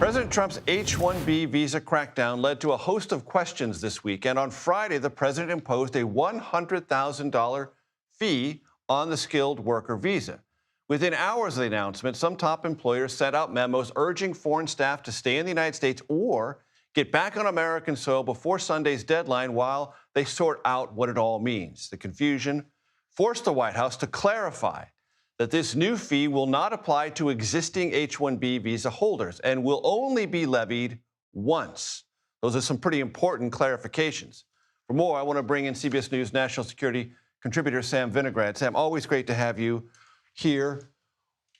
President Trump's H-1B visa crackdown led to a host of questions this week, and on Friday, the president imposed a $100,000 fee on the skilled worker visa. Within hours of the announcement, some top employers sent out memos urging foreign staff to stay in the United States or get back on American soil before Sunday's deadline while they sort out what it all means. The confusion forced the White House to clarify that this new fee will not apply to existing H-1B visa holders and will only be levied once. Those are some pretty important clarifications. For more, I want to bring in CBS News national security contributor Sam Vinograd. Sam, always great to have you here.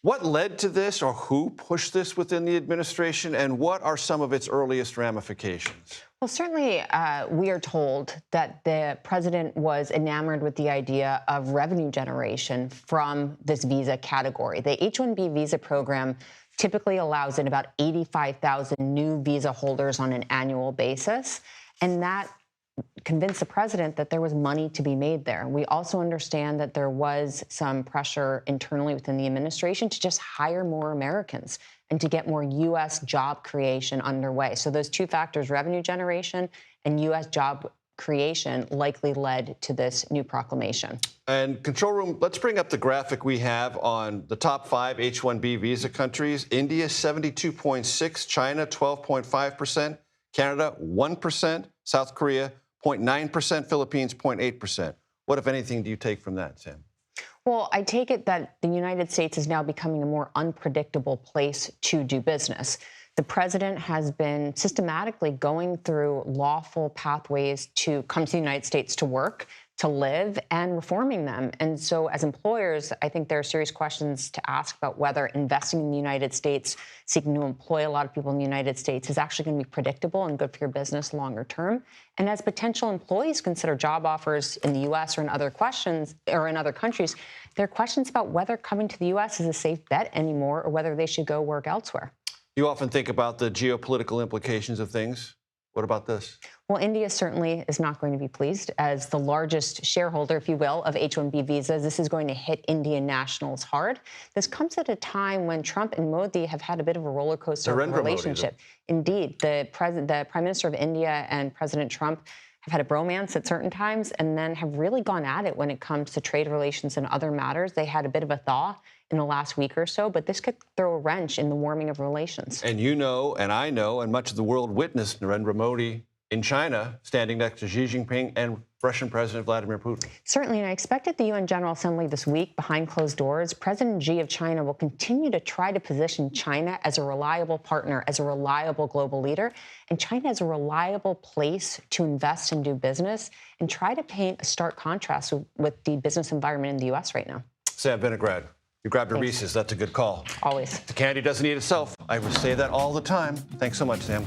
What led to this, or who pushed this within the administration, and what are some of its earliest ramifications? Well, certainly we are told that the president was enamored with the idea of revenue generation from this visa category. The H-1B visa program typically allows in about 85,000 new visa holders on an annual basis, and that convinced the president that there was money to be made there. We also understand that there was some pressure internally within the administration to just hire more Americans and to get more U.S. job creation underway. So those two factors, revenue generation and U.S. job creation, likely led to this new proclamation. And Control Room, let's bring up the graphic we have on the top 5 H-1B visa countries. India, 72.6%, China, 12.5%, Canada, 1%, South Korea, 0.9%, Philippines, 0.8%. What, if anything, do you take from that, Sam? Well, I take it that the United States is now becoming a more unpredictable place to do business. The president has been systematically going through lawful pathways to come to the United States to work, to live, and reforming them. And so as employers, I think there are serious questions to ask about whether investing in the United States, seeking to employ a lot of people in the United States, is actually going to be predictable and good for your business longer term. And as potential employees consider job offers in the U.S. or in other countries, there are questions about whether coming to the U.S. is a safe bet anymore or whether they should go work elsewhere. You often think about the geopolitical implications of things. What about this? Well, India certainly is not going to be pleased. As the largest shareholder, if you will, of H-1B visas, this is going to hit Indian nationals hard. This comes at a time when Trump and Modi have had a bit of a roller coaster relationship. Indeed, the Prime Minister of India and President Trump have had a bromance at certain times and then have really gone at it when it comes to trade relations and other matters. They had a bit of a thaw in the last week or so, but this could throw a wrench in the warming of relations. And you know, and I know, and much of the world witnessed Narendra Modi in China standing next to Xi Jinping and Russian President Vladimir Putin. Certainly, and I expect at the UN General Assembly this week, behind closed doors, President Xi of China will continue to try to position China as a reliable partner, as a reliable global leader, and China as a reliable place to invest and do business, and try to paint a stark contrast with the business environment in the U.S. right now. Sam Vinograd, you grabbed a Reese's. That's a good call. Always. The candy doesn't eat itself. I would say that all the time. Thanks so much, Sam.